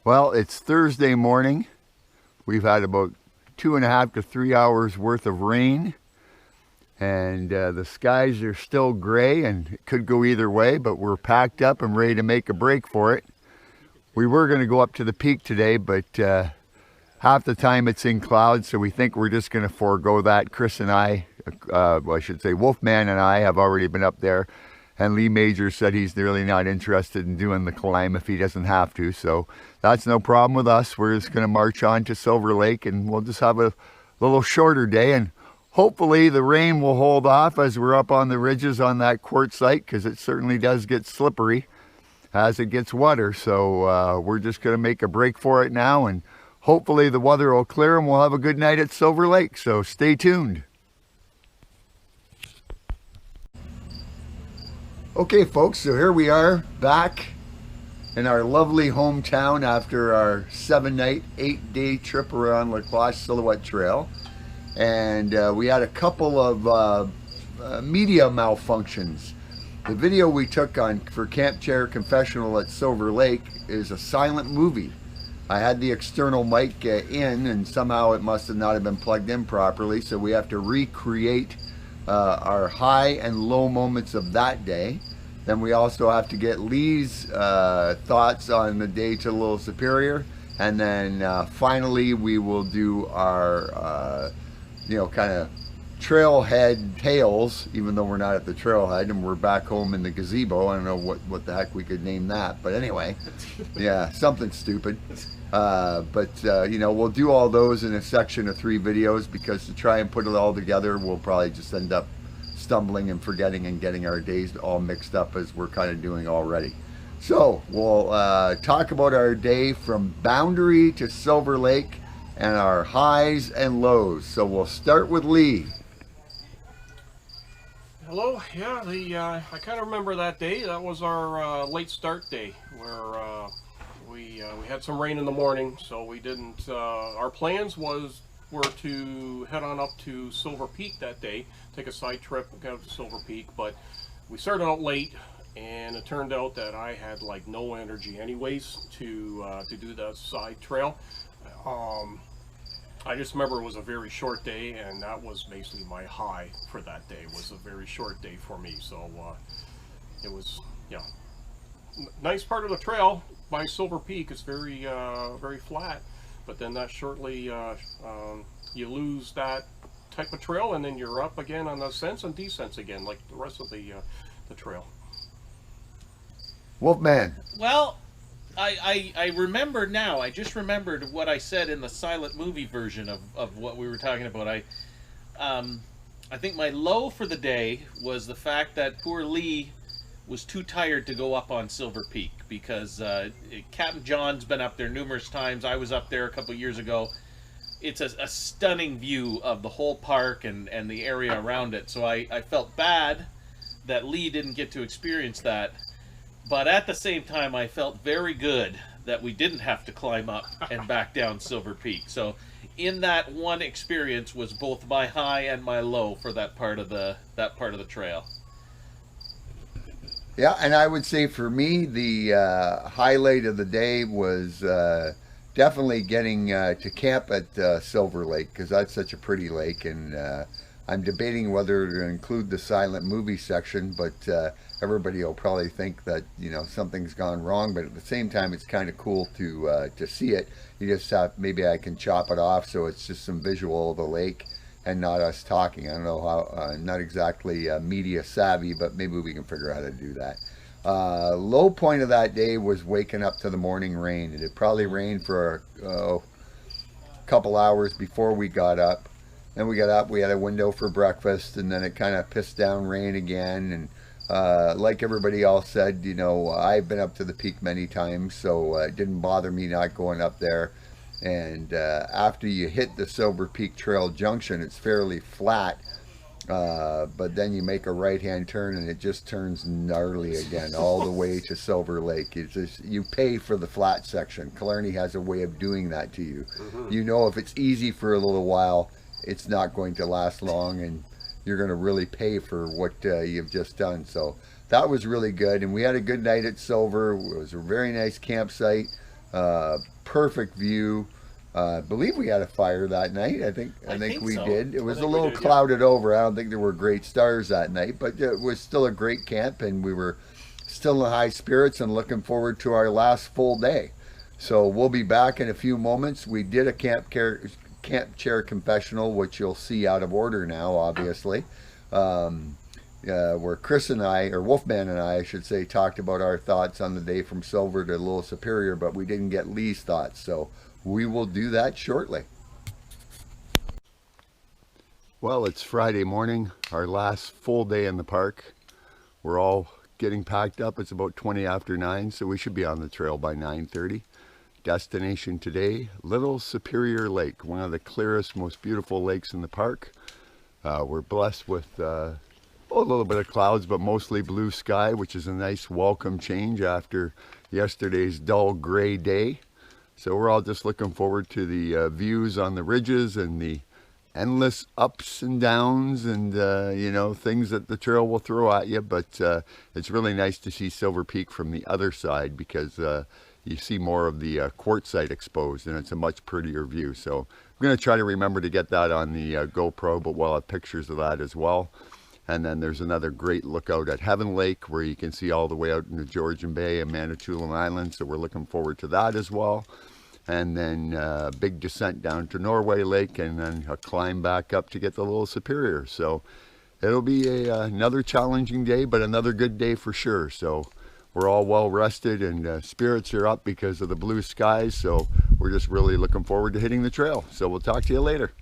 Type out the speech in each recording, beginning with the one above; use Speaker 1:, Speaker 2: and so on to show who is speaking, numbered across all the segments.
Speaker 1: Well, it's Thursday morning. We've had about 2.5 to 3 hours worth of rain, and the skies are still gray, and it could go either way, but we're packed up and ready to make a break for it. We were going to go up to the peak today, but half the time it's in clouds, so we think we're just going to forego that. Chris and I, well, I should say Wolfman and I have already been up there, and Lee Major said he's really not interested in doing the climb if he doesn't have to, so that's no problem with us. We're just going to march on to Silver Lake, and we'll just have a little shorter day, and hopefully the rain will hold off as we're up on the ridges on that quartzite, because it certainly does get slippery as it gets wetter. So we're just going to make a break for it now, and hopefully the weather will clear and we'll have a good night at Silver Lake. So stay tuned. Okay folks, so here we are back in our lovely hometown after our 7-night, 8-day trip around the Cloche Silhouette Trail. And we had a couple of media malfunctions. The video we took for Camp Chair Confessional at Silver Lake is a silent movie. I had the external mic in, and somehow it must have not have been plugged in properly, so we have to recreate our high and low moments of that day. Then we also have to get Lee's thoughts on the day to Little Superior, and then finally we will do our kind of trailhead tales, even though we're not at the trailhead and we're back home in the gazebo. I don't know what the heck we could name that, but anyway, yeah, something stupid. We'll do all those in a section of 3 videos, because to try and put it all together, we'll probably just end up stumbling and forgetting and getting our days all mixed up, as we're kind of doing already. So we'll talk about our day from Boundary to Silver Lake and our highs and lows. So we'll start with Lee.
Speaker 2: Hello. Yeah, I kind of remember that day. That was our late start day, where we had some rain in the morning, so we didn't. Our plans were to head on up to Silver Peak that day, take a side trip, go to Silver Peak, but we started out late, and it turned out that I had like no energy anyways to do the side trail. I just remember it was a very short day, and that was basically my high for that day. It was a very short day for me, so it was, yeah. Nice part of the trail by Silver Peak is very very flat, but then that shortly you lose that type of trail, and then you're up again on the ascents and descents again, like the rest of the trail.
Speaker 1: Wolfman.
Speaker 3: Well, I remember now. I just remembered what I said in the silent movie version of what we were talking about. I think my low for the day was the fact that poor Lee was too tired to go up on Silver Peak, because Captain John's been up there numerous times. I was up there a couple years ago. It's a stunning view of the whole park and the area around it. So I felt bad that Lee didn't get to experience that. But at the same time, I felt very good that we didn't have to climb up and back down Silver Peak. So in that one experience was both my high and my low for that part of the trail.
Speaker 1: Yeah, and I would say for me, the highlight of the day was definitely getting to camp at Silver Lake, because that's such a pretty lake, and I'm debating whether to include the silent movie section, but everybody will probably think that, something's gone wrong, but at the same time, it's kind of cool to see it. You just have, maybe I can chop it off so it's just some visual of the lake and not us talking. I don't know how, not exactly media savvy, but maybe we can figure out how to do that. Low point of that day was waking up to the morning rain. It had probably rained for a couple hours before we got up. Then we got up, we had a window for breakfast, and then it kind of pissed down rain again. And like everybody else said, I've been up to the peak many times, so it didn't bother me not going up there. And after you hit the Silver Peak Trail junction, it's fairly flat, but then you make a right-hand turn and it just turns gnarly again all the way to Silver Lake. It's just, you pay for the flat section. Killarney has a way of doing that to you. If it's easy for a little while, it's not going to last long, and you're going to really pay for what you've just done. So that was really good, and we had a good night at Silver. It was a very nice campsite. Perfect view. I believe we had a fire that night. I think we
Speaker 3: so.
Speaker 1: did. It
Speaker 2: I
Speaker 1: was a
Speaker 2: think we
Speaker 1: little
Speaker 2: did, yeah.
Speaker 1: clouded over. I don't think there were great stars that night, but it was still a great camp, and we were still in high spirits and looking forward to our last full day. So we'll be back in a few moments. We did a camp chair confessional, which you'll see out of order now, obviously. Where Chris and I, or Wolfman and I should say, talked about our thoughts on the day from Silver to Little Superior, but we didn't get Lee's thoughts, so we will do that shortly. Well, it's Friday morning, our last full day in the park. We're all getting packed up. It's about 20 after 9, so we should be on the trail by 9:30. Destination today, Little Superior Lake, one of the clearest, most beautiful lakes in the park. We're blessed with a little bit of clouds, but mostly blue sky, which is a nice welcome change after yesterday's dull gray day. So we're all just looking forward to the views on the ridges and the endless ups and downs and things that the trail will throw at you. But it's really nice to see Silver Peak from the other side, because you see more of the quartzite exposed, and it's a much prettier view. So I'm going to try to remember to get that on the GoPro, but we'll have pictures of that as well. And then there's another great lookout at Heaven Lake, where you can see all the way out into Georgian Bay and Manitoulin Island. So we're looking forward to that as well. And then a big descent down to Norway Lake, and then a climb back up to get the Little Superior. So it'll be another challenging day, but another good day for sure. So we're all well rested, and spirits are up because of the blue skies. So we're just really looking forward to hitting the trail. So we'll talk to you later.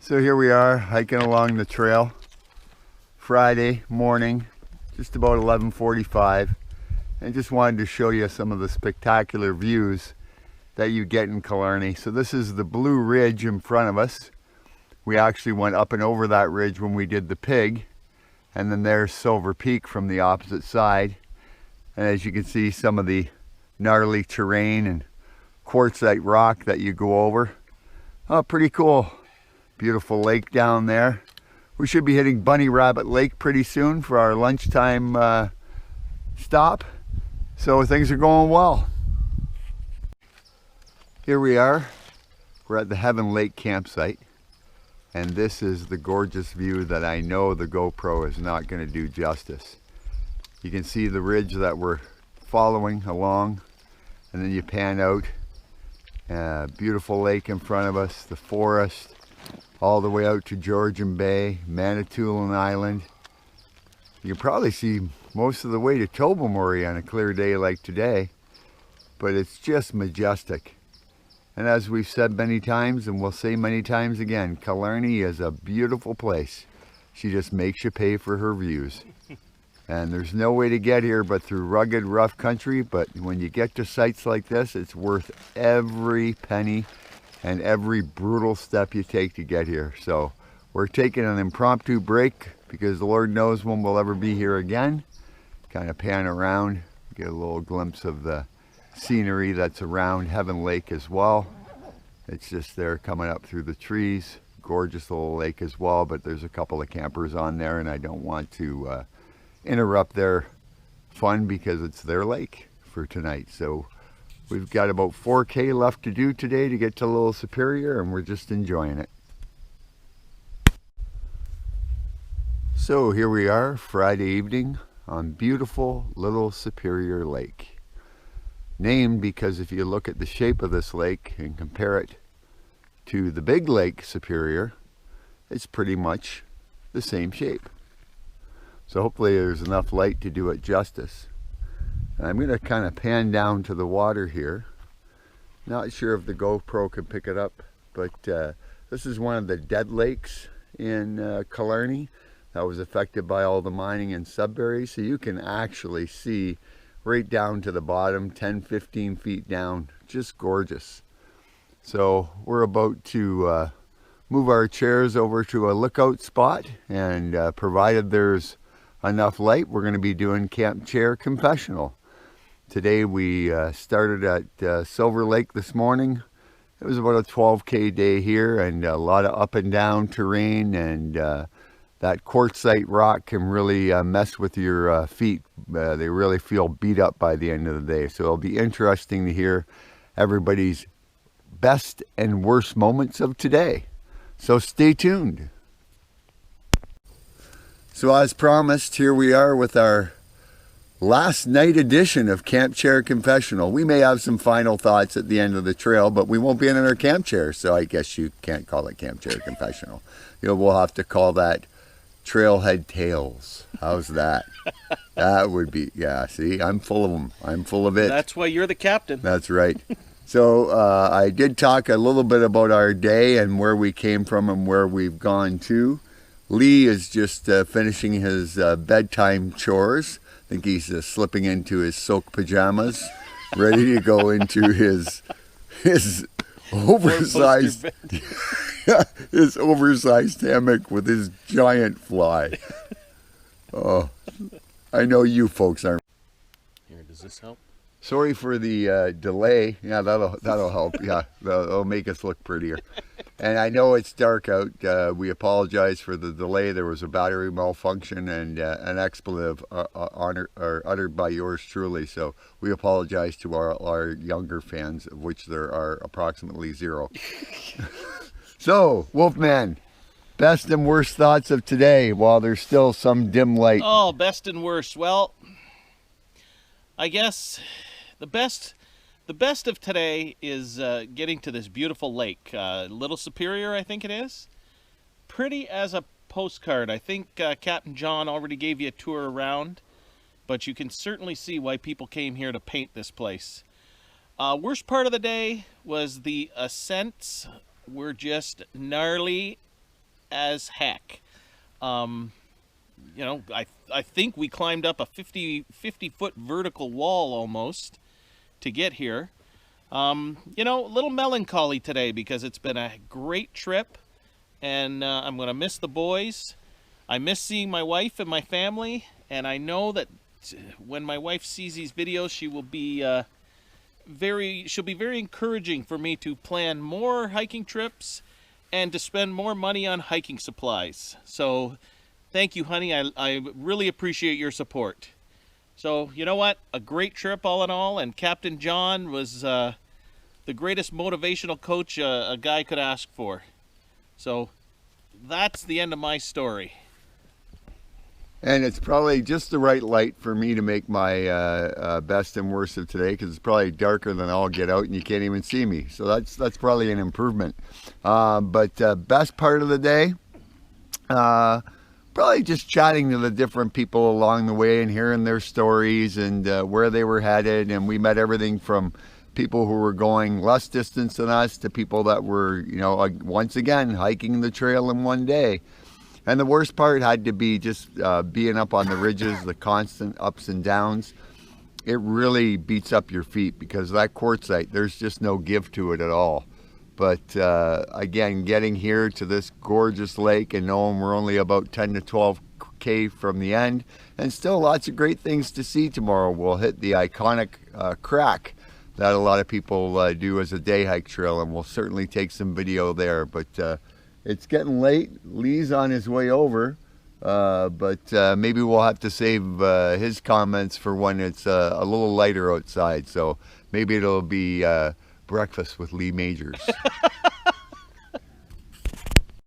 Speaker 1: So here we are hiking along the trail, Friday morning, just about 11:45. I just wanted to show you some of the spectacular views that you get in Killarney. So this is the Blue Ridge in front of us. We actually went up and over that ridge when we did the pig. And then there's Silver Peak from the opposite side. And as you can see, some of the gnarly terrain and quartzite rock that you go over. Oh, pretty cool. Beautiful lake down there. We should be hitting Bunny Rabbit Lake pretty soon for our lunchtime stop. So things are going well. Here we are. We're at the Heaven Lake campsite. And this is the gorgeous view that I know the GoPro is not going to do justice. You can see the ridge that we're following along. And then you pan out. Beautiful lake in front of us. The forest. All the way out to Georgian Bay, Manitoulin Island. You can probably see most of the way to Tobermory on a clear day like today, but it's just majestic. And as we've said many times, and we'll say many times again, Killarney is a beautiful place. She just makes you pay for her views. And there's no way to get here but through rugged, rough country, but when you get to sites like this, it's worth every penny and every brutal step you take to get here. So we're taking an impromptu break because the Lord knows when we'll ever be here again. Kind of pan around, get a little glimpse of the scenery that's around Heaven Lake as well. It's just there coming up through the trees. Gorgeous little lake as well, but there's a couple of campers on there, and I don't want to interrupt their fun because it's their lake for tonight. So we've got about 4K left to do today to get to Little Superior, and we're just enjoying it. So here we are, Friday evening on beautiful Little Superior Lake. Named because if you look at the shape of this lake and compare it to the big Lake Superior, it's pretty much the same shape. So hopefully there's enough light to do it justice. I'm going to kind of pan down to the water here. Not sure if the GoPro can pick it up, but this is one of the dead lakes in Killarney that was affected by all the mining in Sudbury. So you can actually see right down to the bottom, 10-15 feet down. Just gorgeous. So we're about to move our chairs over to a lookout spot, and provided there's enough light, we're going to be doing camp chair confessional. Today we started at Silver Lake this morning. It was about a 12K day here, and a lot of up and down terrain, and that quartzite rock can really mess with your feet. They really feel beat up by the end of the day. So it'll be interesting to hear everybody's best and worst moments of today. So stay tuned. So as promised, here we are with our last night edition of Camp Chair Confessional. We may have some final thoughts at the end of the trail, but we won't be in our camp chair, so I guess you can't call it Camp Chair Confessional. We'll have to call that Trailhead Tales. How's that? That would be, yeah, see, I'm full of them. I'm full of it.
Speaker 3: That's why you're the captain.
Speaker 1: That's right. So I did talk a little bit about our day and where we came from and where we've gone to. Lee is just finishing his bedtime chores. I think he's slipping into his silk pajamas, ready to go into his oversized his oversized hammock with his giant fly. Oh, I know you folks aren't.
Speaker 3: Here, does this help?
Speaker 1: Sorry for the delay. Yeah, that'll help. Yeah, that'll make us look prettier. And I know it's dark out. We apologize for the delay. There was a battery malfunction and an expletive uttered by yours truly. So we apologize to our younger fans, of which there are approximately 0. So, Wolfman, best and worst thoughts of today while there's still some dim light.
Speaker 3: Oh, best and worst. Well, I guess the best of today is getting to this beautiful lake, Little Superior, I think it is. Pretty as a postcard. I think Captain John already gave you a tour around, but you can certainly see why people came here to paint this place. Worst part of the day was the ascents were just gnarly as heck. I think we climbed up a 50-foot vertical wall almost to get here. A little melancholy today because it's been a great trip, and I'm going to miss the boys. I miss seeing my wife and my family, and I know that when my wife sees these videos, she will be she'll be very encouraging for me to plan more hiking trips and to spend more money on hiking supplies. So thank you, honey. I really appreciate your support. So, you know what? A great trip all in all, and Captain John was the greatest motivational coach a guy could ask for. So, that's the end of my story.
Speaker 1: And it's probably just the right light for me to make my best and worst of today, because it's probably darker than I'll get out and you can't even see me. So that's probably an improvement. But best part of the day, probably just chatting to the different people along the way and hearing their stories and where they were headed. And we met everything from people who were going less distance than us to people that were, once again, hiking the trail in one day. And the worst part had to be just being up on the ridges, the constant ups and downs. It really beats up your feet because that quartzite, there's just no give to it at all. But again, getting here to this gorgeous lake and knowing we're only about 10 to 12K from the end, and still lots of great things to see tomorrow. We'll hit the iconic crack that a lot of people do as a day hike trail, and we'll certainly take some video there. But it's getting late. Lee's on his way over, but maybe we'll have to save his comments for when it's a little lighter outside. So maybe it'll be breakfast with Lee Majors.